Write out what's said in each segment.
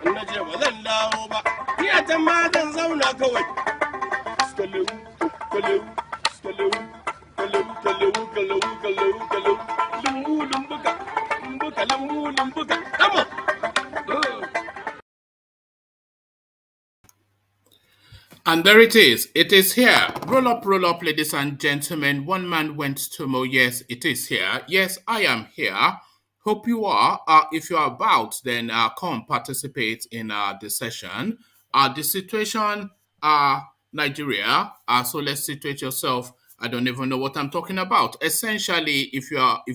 na ce ba zan dawo ba iya ta ma zan zauna kawai kalewu kalewu kalewu kalewu kalewu kalewu kalewu kalewu lumbu lumbuka lumbuka lumbu lumbuka come on. And there it is. It is here. Roll up, ladies and gentlemen. One man went to Mo. Yes, it is here. Yes, I am here. Hope you are. If you are about, then come participate in the session. The situation, Nigeria. So let's situate yourself. I don't even know what I'm talking about. Essentially, if you have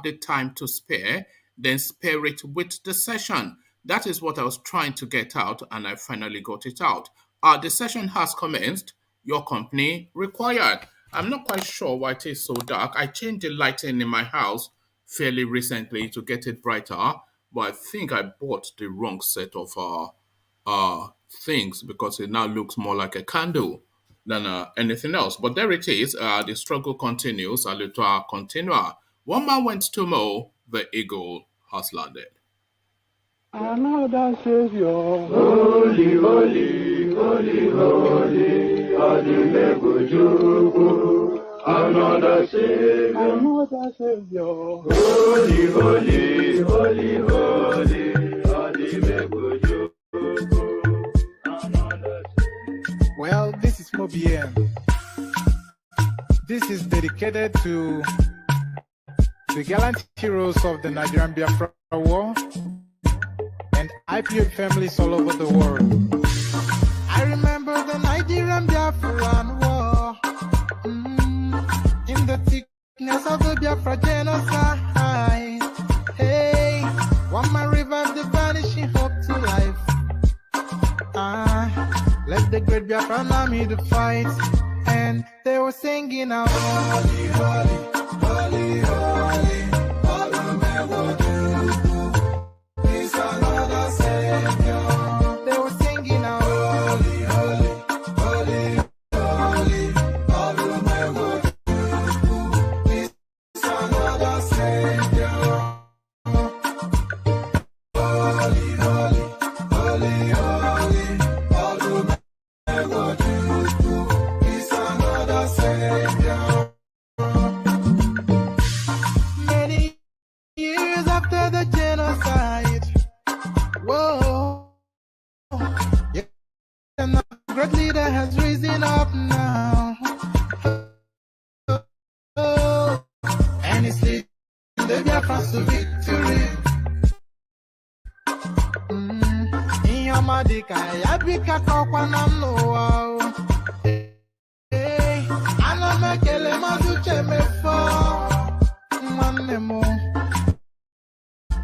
the time to spare, then spare it with the session. That is what I was trying to get out, and I finally got it out. The session has commenced. Your company required. I'm not quite sure why it is so dark. I changed the lighting in my house fairly recently to get it brighter, but I think I bought the wrong set of things because it now looks more like a candle than anything else. But there it is. The struggle continues. A little continua. One man went to mow. The eagle has landed. Another Savior, holy, holy, holy, holy, Adimebujuku. Another Savior, holy, holy, holy, holy, Adimebujuku. Well, this is Mobien. This is dedicated to the gallant heroes of the Nigerian Biafra War and IPO families all over the world. I remember the Nigerian Biafran War, in the thickness of the Biafra genocide. Hey, one man revived the vanishing hope to life. Let the great Biafran army to fight, and they were singing out, holy, holy, holy, holy,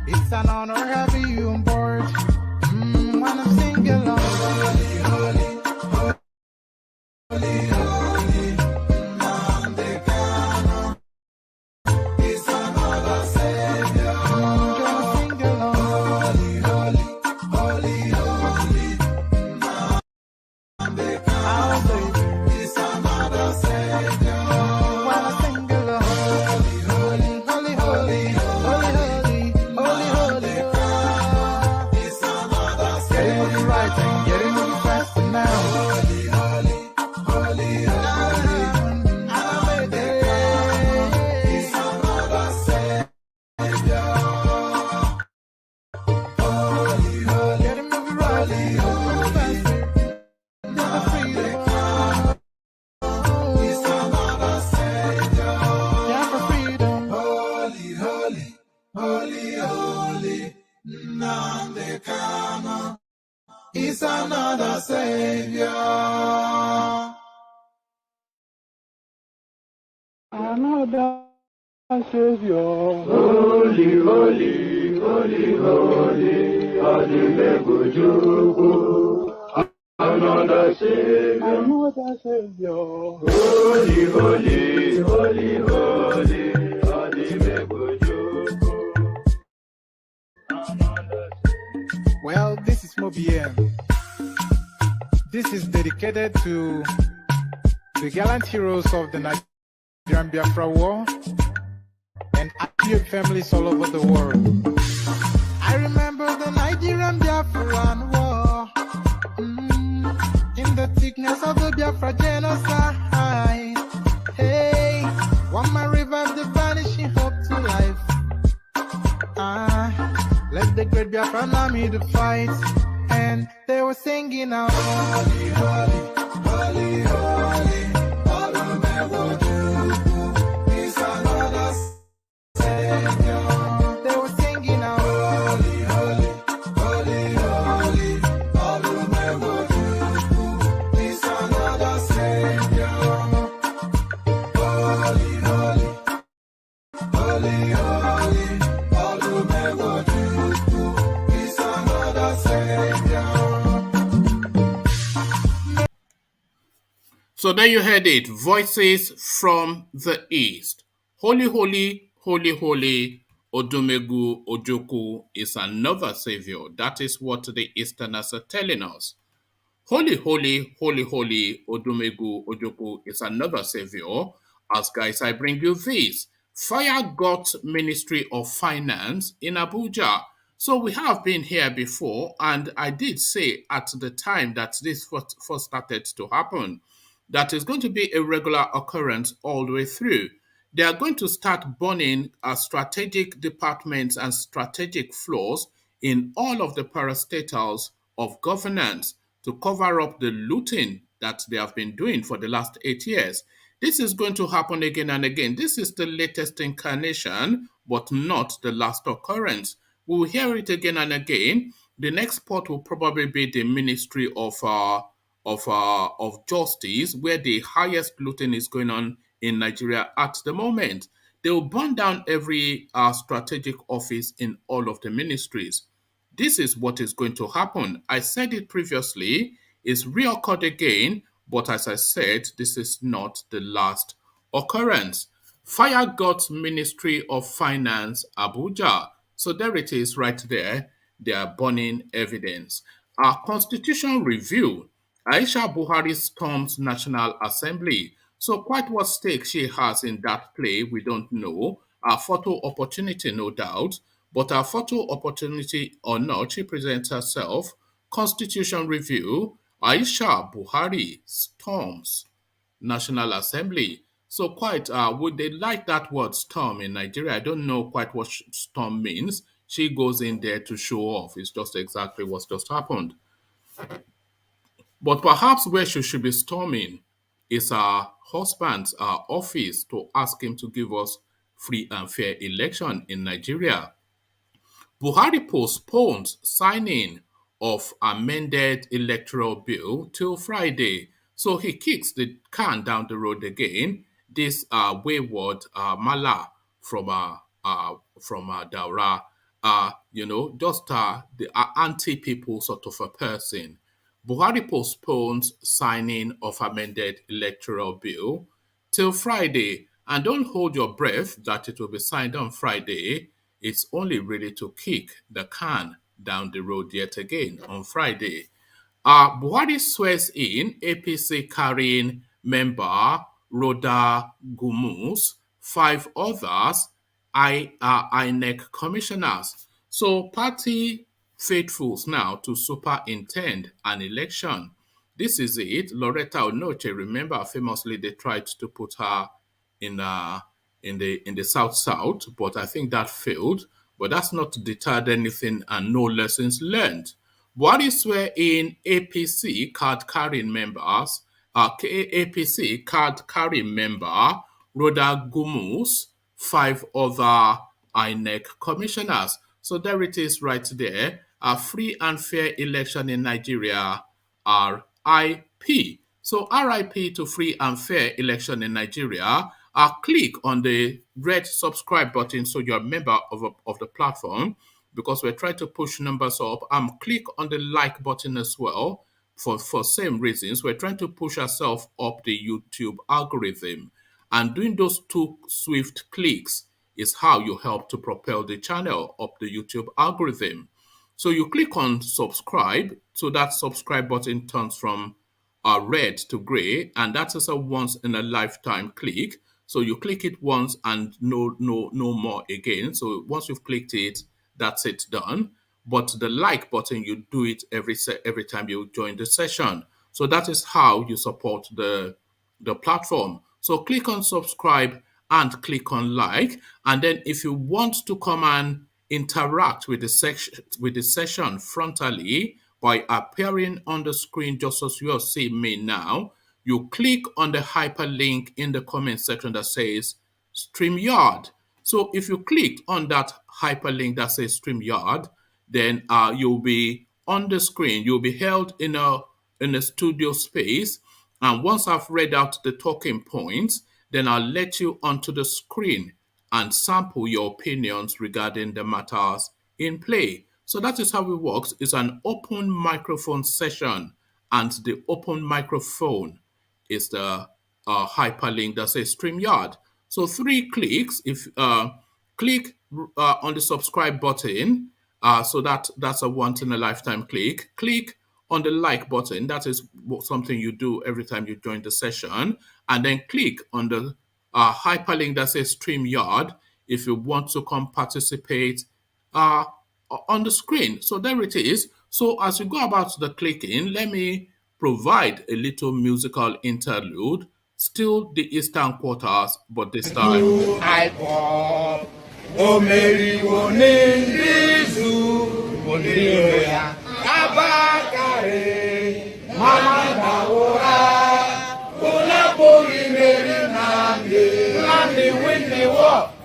it's an honor having you on board. When I'm singing along, holy, holy, holy, holy, Nandekano. It's another Savior. Just sing along, holy, holy, holy, holy, Nandekano. It's another Savior. When I sing along, holy, holy, holy, holy, holy, holy, holy, it's another Savior. Getting moving right and getting moving faster now. Holy, holy, holy, holy, it's another Savior. Holy, holy, getting moving right and moving faster. Never freedom. It's another Savior. Yeah, for freedom. Holy, holy, holy, holy, Nandekano. It's another Savior. Another Savior. Holy, holy, holy, holy, Adimebujuku. Another Savior. Another Savior. Holy, holy, holy, holy, Adimebujuku. Well, this is Mobien. This is dedicated to the gallant heroes of the Nigerian Biafra War and IPO families all over the world. I remember the Nigerian Biafran war. In the thickness of the Biafra genocide. Hey, one man revived the vanishing hope to life. Let the great Biafran army to fight. And they were singing out, holy, holy, holy, holy, is another Savior. They were singing out, holy, holy, holy, holy, is another Savior. Holy, holy, holy, holy, is another Savior. So there you heard it. Voices from the East. Holy, holy, holy, holy, Odumegu Ojoku is another savior. That is what the Easterners are telling us. Holy, holy, holy, holy, Odumegu Ojoku is another savior. As guys, I bring you this. Fire got Ministry of Finance in Abuja. So we have been here before, and I did say at the time that this first started to happen, that is going to be a regular occurrence all the way through. They are going to start burning strategic departments and strategic floors in all of the parastatals of governance to cover up the looting that they have been doing for the last 8 years. This is going to happen again and again. This is the latest incarnation, but not the last occurrence. We will hear it again and again. The next spot will probably be the Ministry of Justice, where the highest looting is going on in Nigeria at the moment. They will burn down every strategic office in all of the ministries. This is what is going to happen. I said it previously, it's reoccurred again, but as I said, this is not the last occurrence. Fire got Ministry of Finance, Abuja. So there it is right there. They are burning evidence. Our constitution review. AISHA Buhari storms National Assembly. So quite what stake she has in that play, we don't know. A photo opportunity, no doubt. But a photo opportunity or not, she presents herself. Constitution review. Aisha Buhari storms National Assembly. So quite, would they like that word storm in Nigeria? I don't know quite what storm means. She goes in there to show off. It's just exactly what's just happened. But perhaps where she should be storming is her husband's office to ask him to give us free and fair election in Nigeria. Buhari postpones signing of amended electoral bill till Friday. So he kicks the can down the road again. This wayward Mala from Daura, just the anti-people sort of a person. Buhari postpones signing of amended electoral bill till Friday. And don't hold your breath that it will be signed on Friday. It's only really to kick the can down the road yet again on Friday. Buhari swears in APC carrying member Rhoda Gumus, 5 others, INEC commissioners. So party faithfuls now to superintend an election. This is it. Loretta Onoche, remember famously they tried to put her in the South, but I think that failed. But that's not deterred anything and no lessons learned. Buhari swear in APC card carrying members, APC card carrying member Rhoda Gumus, 5 other INEC commissioners. So there it is right there. A free and fair election in Nigeria, RIP. So RIP to free and fair election in Nigeria. Click on the red subscribe button so you're a member of the platform, because we're trying to push numbers up. Click on the like button as well for same reasons. We're trying to push ourselves up the YouTube algorithm. And doing those 2 swift clicks is how you help to propel the channel up the YouTube algorithm. So you click on subscribe, so that subscribe button turns from red to gray, and that is a once in a lifetime click. So you click it once and no more again. So once you've clicked it, that's it done. but the like button, you do it every time you join the session. So that is how you support the platform. So click on subscribe and click on like. And then if you want to come and interact with the session frontally by appearing on the screen just as you are seeing me now, you click on the hyperlink in the comment section that says StreamYard. So if you click on that hyperlink that says StreamYard, then you'll be on the screen. You'll be held in a studio space. And once I've read out the talking points, then I'll let you onto the screen and sample your opinions regarding the matters in play. So that is how it works. It's an open microphone session, and the open microphone is the hyperlink that says StreamYard. So 3 clicks. If click on the subscribe button, so that's a once in a lifetime click. Click on the like button. That is something you do every time you join the session. And then click on the hyperlink that says StreamYard if you want to come participate on the screen. So there it is. So as you go about the clicking, let me provide a little musical interlude. Still the Eastern Quarters, but this time.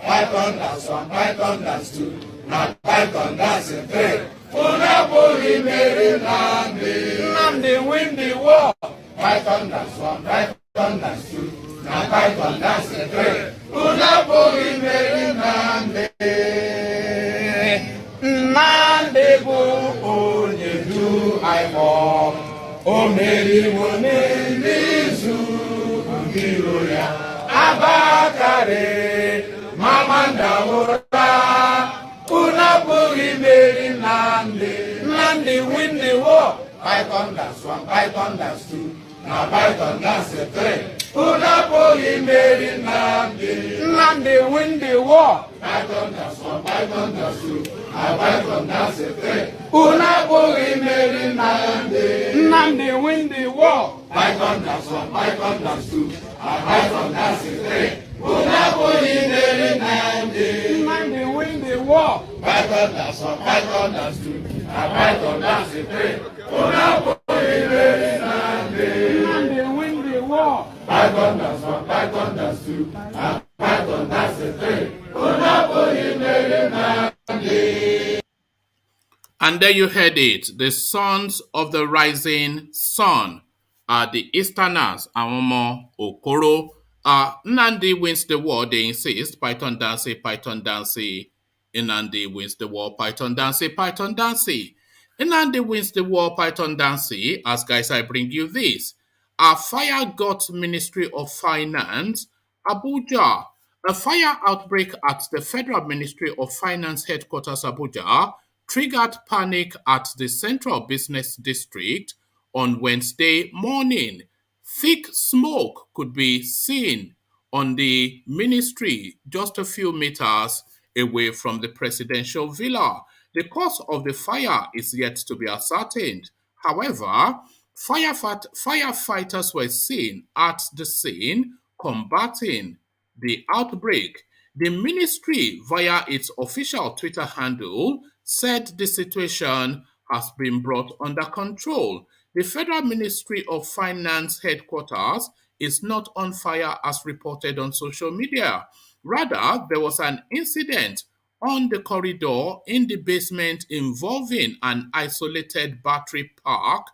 Python that's 1, Python that's 2, now Python that's 3. Unapoli Mary Nandi win the war. Python that's 1, Python that's 2, now Python that's 3. Unapoli Mary Nandi bo onye do I more. O Mary wone nizu ngiro ya abakare. Mamanda ora, una puri meri Nandi win the war. Python that's 1, Python that's 2, now Python that's 3. Una puri meri Nandi win the war. Python that's 1, Python that's 2, now Python that's 3. Una puri meri Nandi win the war. Python that's 1, Python that's 2, now Python that's 3. Unapoli Mary Nandi win the war. Python that's 1, Python that's 2, now Python that's 3. Unapoli Mary Nandi win the war. Python that's 1, Python that's 2, now Python that's 3. Unapoli Mary Nandi. And there you heard it. The sons of the rising sun are the Easterners, Awomo, Okoro. Nandi wins the war, they insist. Python Dancy, Python Dancy. Nandi wins the war, Python Dancy, Python Dancy. Nandi wins the war, Python Dancy. As guys, I bring you this. A fire got Ministry of Finance, Abuja. A fire outbreak at the Federal Ministry of Finance headquarters, Abuja, triggered panic at the Central Business District on Wednesday morning. Thick smoke could be seen on the ministry just a few meters away from the presidential villa. The cause of the fire is yet to be ascertained. However, firefighters were seen at the scene combating the outbreak. The ministry, via its official Twitter handle, said the situation has been brought under control. The Federal Ministry of Finance headquarters is not on fire as reported on social media. Rather, there was an incident on the corridor in the basement involving an isolated battery park,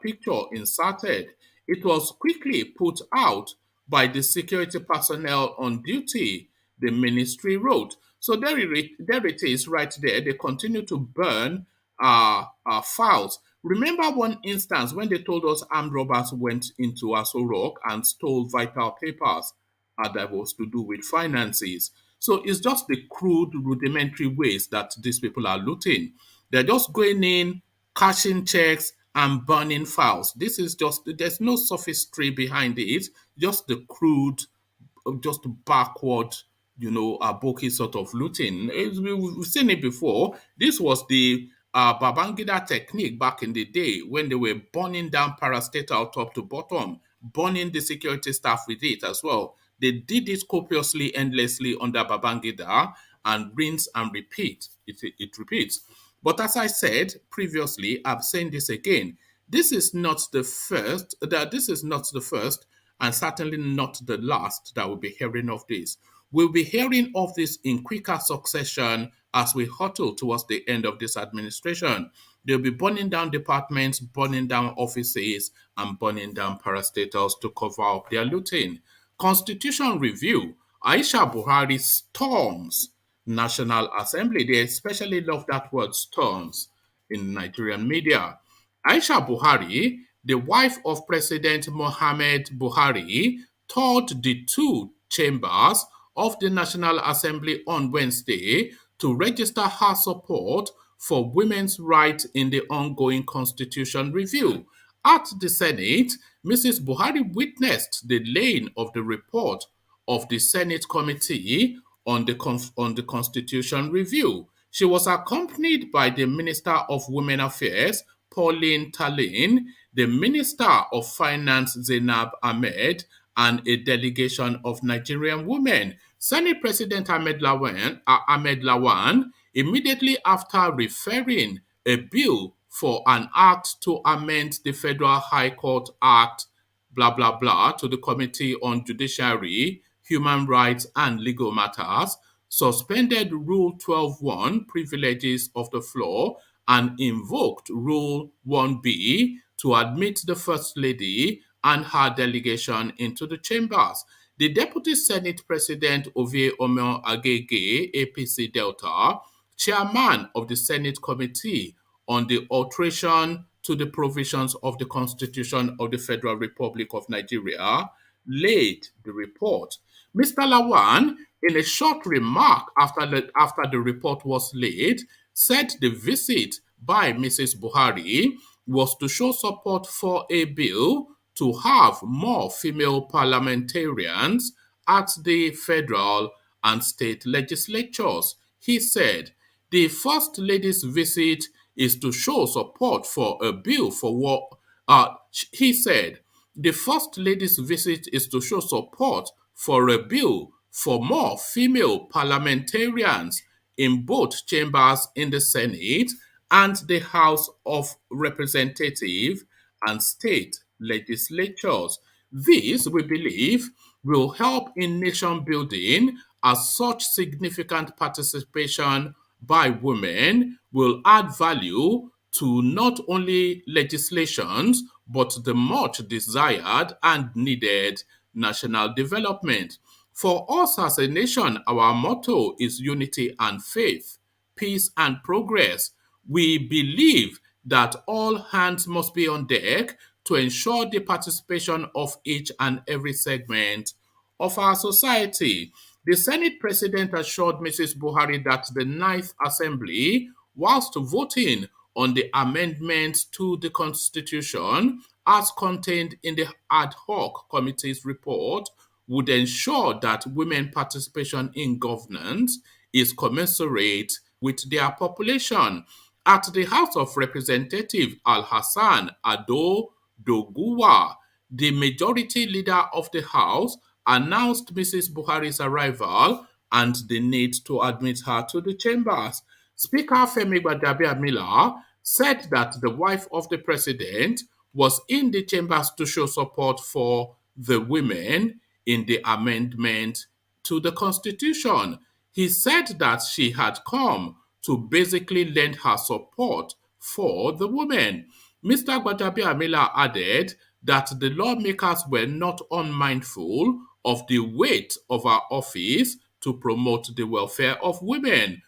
picture inserted. It was quickly put out by the security personnel on duty, the ministry wrote. So there it is right there. They continue to burn files. Remember one instance when they told us armed robbers went into Aso Rock and stole vital papers that was to do with finances. So it's just the crude, rudimentary ways that these people are looting. They're just going in, cashing checks, and burning files. This is just, there's no sophistry behind it, just the crude, just backward Aboki sort of looting. We've seen it before. This was the Babangida technique back in the day when they were burning down parastatal top to bottom, burning the security staff with it as well. They did it copiously, endlessly under Babangida, and rinse and repeat. It repeats. But as I said previously, I'm saying this again. This is not the first. This is not the first, and certainly not the last that we'll be hearing of this. We'll be hearing of this in quicker succession as we hurtle towards the end of this administration. They'll be burning down departments, burning down offices, and burning down parastatals to cover up their looting. Constitution review. Aisha Buhari storms National Assembly. They especially love that word storms in Nigerian media. Aisha Buhari, the wife of President Mohamed Buhari, toured the two chambers of the National Assembly on Wednesday to register her support for women's rights in the ongoing constitution review. At the Senate, Mrs. Buhari witnessed the laying of the report of the Senate Committee on the Constitution Review. She was accompanied by the Minister of Women Affairs, Pauline Talin, the Minister of Finance, Zainab Ahmed, and a delegation of Nigerian women. Senate President Ahmed Lawan, immediately after referring a bill for an act to amend the Federal High Court Act, blah, blah, blah, to the Committee on Judiciary, Human Rights and Legal Matters, suspended Rule 12.1, Privileges of the Floor, and invoked Rule 1B to admit the First Lady and her delegation into the chambers. The Deputy Senate President Ovie Omo Agege, APC Delta, chairman of the Senate Committee on the Alteration to the Provisions of the Constitution of the Federal Republic of Nigeria, laid the report. Mr. Lawan, in a short remark after the report was laid, said the visit by Mrs. Buhari was to show support for a bill to have more female parliamentarians at the federal and state legislatures. He said, the First Lady's visit is to show support for a bill for what he said, the First Lady's visit is to show support for a bill for more female parliamentarians in both chambers in the Senate and the House of Representatives and state legislatures. This, we believe, will help in nation building as such significant participation by women will add value to not only legislations but the much desired and needed national development. For us as a nation, our motto is unity and faith, peace and progress. We believe that all hands must be on deck to ensure the participation of each and every segment of our society. The Senate President assured Mrs. Buhari that the Ninth Assembly, whilst voting on the amendments to the Constitution as contained in the ad hoc committee's report, would ensure that women participation in governance is commensurate with their population. At the House of Representatives, Al-Hassan Ado Doguwa, the majority leader of the House, announced Mrs. Buhari's arrival and the need to admit her to the chambers. Speaker Femi Gbadabiamila said that the wife of the president was in the chambers to show support for the women in the amendment to the constitution. He said that she had come to basically lend her support for the women. Mr. Gbadabiamila added that the lawmakers were not unmindful of the weight of our office to promote the welfare of women.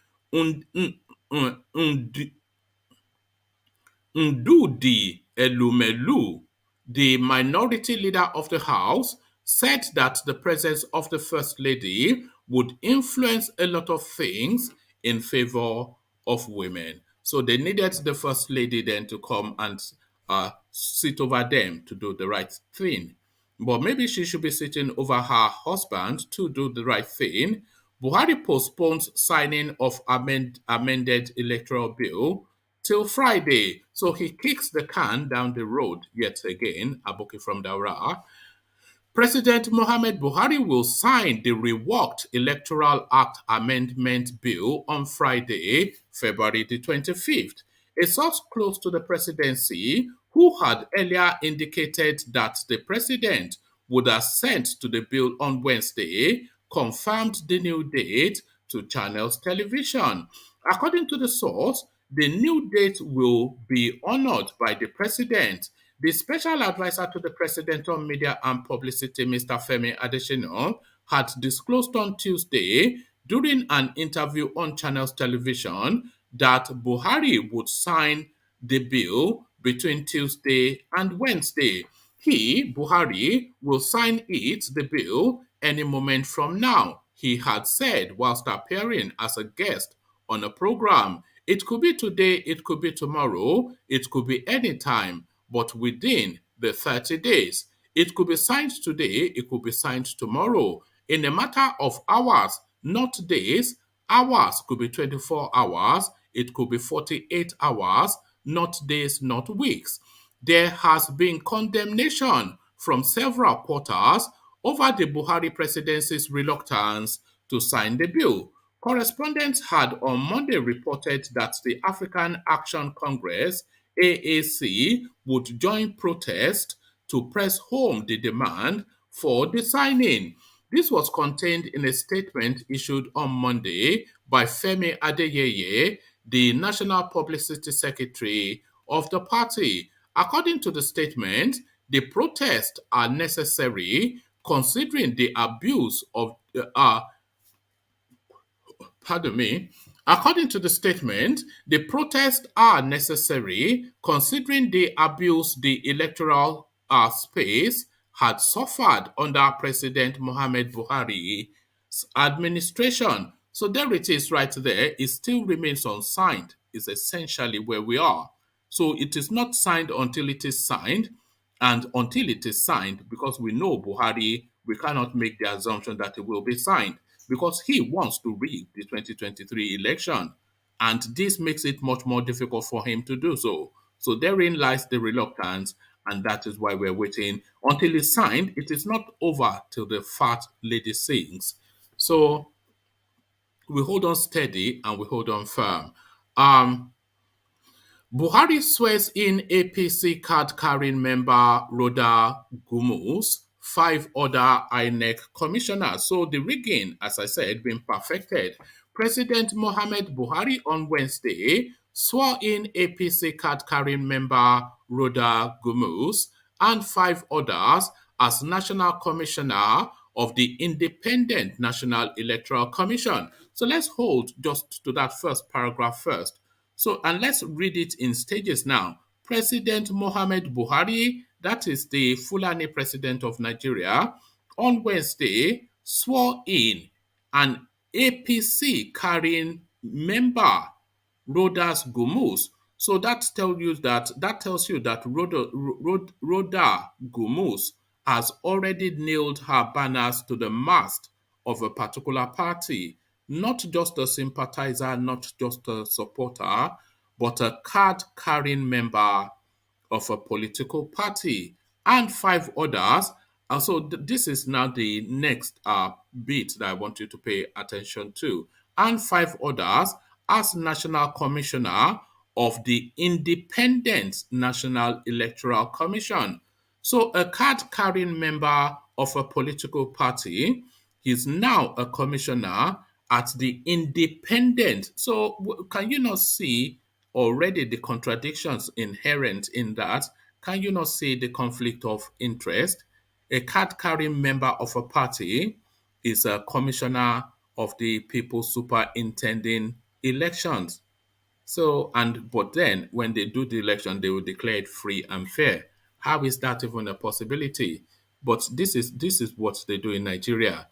Ndudi Elumelu, the minority leader of the House, said that the presence of the First Lady would influence a lot of things in favor of women. So they needed the First Lady then to come and sit over them to do the right thing. But maybe she should be sitting over her husband to do the right thing. Buhari postpones signing of amended electoral bill till Friday. So he kicks the can down the road yet again, Aboki from Daura. President Mohamed Buhari will sign the reworked Electoral Act Amendment Bill on Friday, February the 25th. A source close to the presidency, who had earlier indicated that the president would assent to the bill on Wednesday, confirmed the new date to Channels Television. According to the source, the new date will be honored by the president. The special advisor to the president on media and publicity, Mr. Femi Adesina, had disclosed on Tuesday during an interview on Channels Television that Buhari would sign the bill between Tuesday and Wednesday. He, Buhari, will sign the bill, any moment from now, he had said whilst appearing as a guest on a program. It could be today, it could be tomorrow, it could be any time, but within the 30 days. It could be signed today, it could be signed tomorrow. In a matter of hours, not days, hours could be 24 hours, it could be 48 hours, not days, not weeks. There has been condemnation from several quarters over the Buhari presidency's reluctance to sign the bill. Correspondents had on Monday reported that the African Action Congress, AAC, would join protest to press home the demand for the signing. This was contained in a statement issued on Monday by Femi Adeyeye, the National Publicity Secretary of the party. According to the statement, the protests are necessary considering the abuse of pardon me. According to the statement, the protests are necessary considering the abuse the electoral space had suffered under President Mohamed Buhari's administration. So there it is right there. It still remains unsigned, is essentially where we are. So it is not signed until it is signed. And until it is signed, because we know Buhari, we cannot make the assumption that it will be signed because he wants to rig the 2023 election. And this makes it much more difficult for him to do so. So therein lies the reluctance, and that is why we're waiting until it's signed. It is not over till the fat lady sings. So we hold on steady and we hold on firm. Buhari swears in APC card-carrying member Rhoda Gumus, 5 other INEC commissioners. So the rigging, as I said, been perfected. President Mohamed Buhari on Wednesday swore in APC card-carrying member Rhoda Gumus and 5 others as National Commissioner of the Independent National Electoral Commission. So let's hold just to that first paragraph first. So, and let's read it in stages now. President Mohamed Buhari, that is the Fulani president of Nigeria, on Wednesday swore in an APC carrying member, Rhoda's Gumus. So that tells you that Rhoda Gumus has already nailed her banners to the mast of a particular party, not just a sympathizer, not just a supporter, but a card-carrying member of a political party, and 5 others. So this is now the next bit that I want you to pay attention to. And 5 others as National Commissioner of the Independent National Electoral Commission. So a card-carrying member of a political party is now a commissioner at the independent. So can you not see already the contradictions inherent in that? Can you not see the conflict of interest? A card-carrying member of a party is a commissioner of the people superintending elections. So, but then when they do the election, they will declare it free and fair. How is that even a possibility? But this is what they do in Nigeria.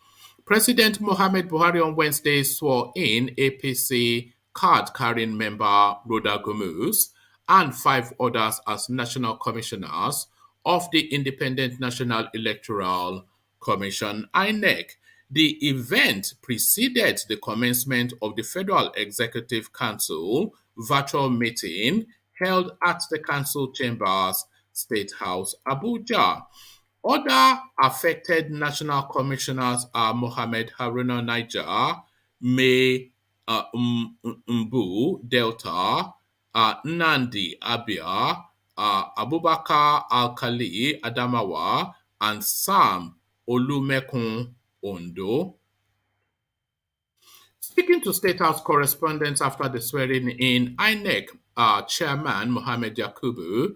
President Mohamed Buhari on Wednesday swore in APC card-carrying member Rhoda Gumus and 5 others as national commissioners of the Independent National Electoral Commission, INEC. The event preceded the commencement of the Federal Executive Council virtual meeting held at the Council Chambers, State House, Abuja. Other affected national commissioners are Mohammed Haruna Niger, May Mbu Delta, Nandi Abia, Abubakar Alkali Adamawa, and Sam Olumekun Ondo. Speaking to State House correspondents after the swearing in, INEC Chairman Mohamed Yakubu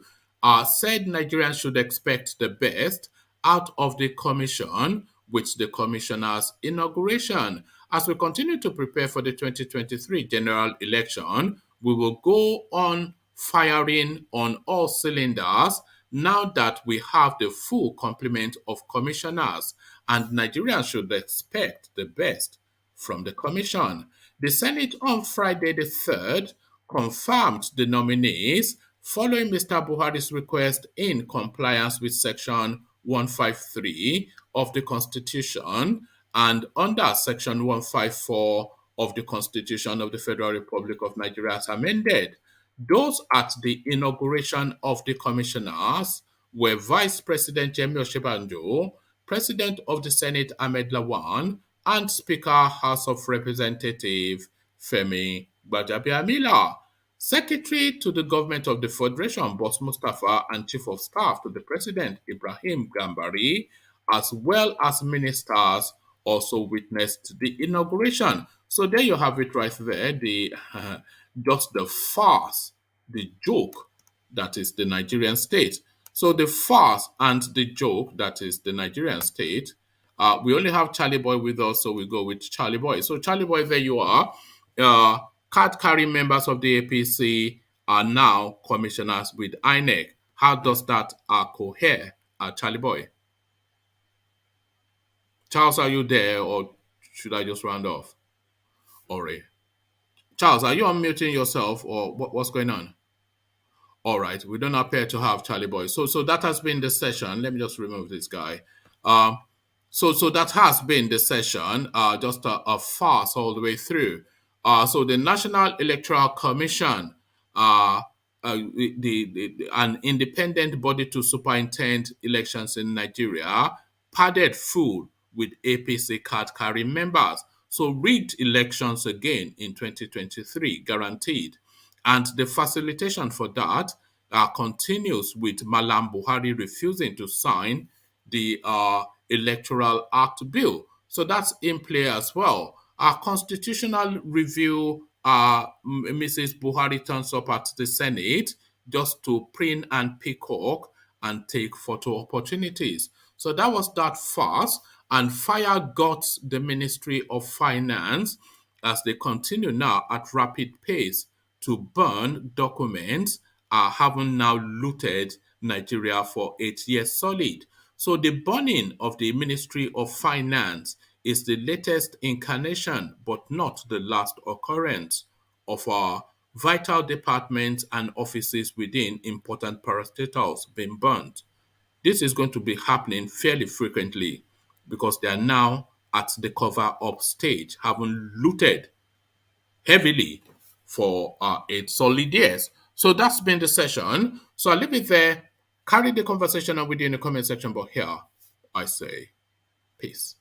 said Nigerians should expect the best out of the commission with the commissioner's inauguration. As we continue to prepare for the 2023 general election, we will go on firing on all cylinders now that we have the full complement of commissioners, and Nigerians should expect the best from the Commission. The Senate on Friday the 3rd confirmed the nominees following Mr. Buhari's request in compliance with Section 153 of the Constitution and under Section 154 of the Constitution of the Federal Republic of Nigeria as amended. Those at the inauguration of the commissioners were Vice President Jemi Oshibanjo, President of the Senate Ahmed Lawan, and Speaker House of Representatives Femi Gbajabiamila. Secretary to the Government of the Federation, Boss Mustafa, and Chief of Staff to the President, Ibrahim Gambari, as well as ministers, also witnessed the inauguration. So there you have it right there, the just the farce, the joke that is the Nigerian state. So the farce and the joke that is the Nigerian state. We only have Charlie Boy with us, so we go with Charlie Boy. So Charlie Boy, there you are. Card-carrying members of the APC are now commissioners with INEC. How does that cohere, Charlie Boy? Charles, are you there, or should I just round off? All right. Charles, are you unmuting yourself, or what's going on? All right, we don't appear to have Charlie Boy. So that has been the session. Let me just remove this guy. So that has been the session, just a farce all the way through. So the National Electoral Commission, an independent body to superintend elections in Nigeria, padded full with APC card-carrying members. So rigged elections again in 2023, guaranteed. And the facilitation for that continues with MALLAM Buhari refusing to sign the Electoral Act bill. So that's in play as well. Our constitutional review, Mrs. Buhari turns up at the Senate just to preen and peacock and take photo opportunities. So that was that fast, and fire got the Ministry of Finance as they continue now at rapid pace to burn documents, having now looted Nigeria for 8 years solid. So the burning of the Ministry of Finance is the latest incarnation, but not the last occurrence, of our vital departments and offices within important parastatals being burnt. This is going to be happening fairly frequently because they are now at the cover-up stage, having looted heavily for 8 solid years. So that's been the session. So I'll leave it there. Carry the conversation on with you in the comment section, but here I say peace.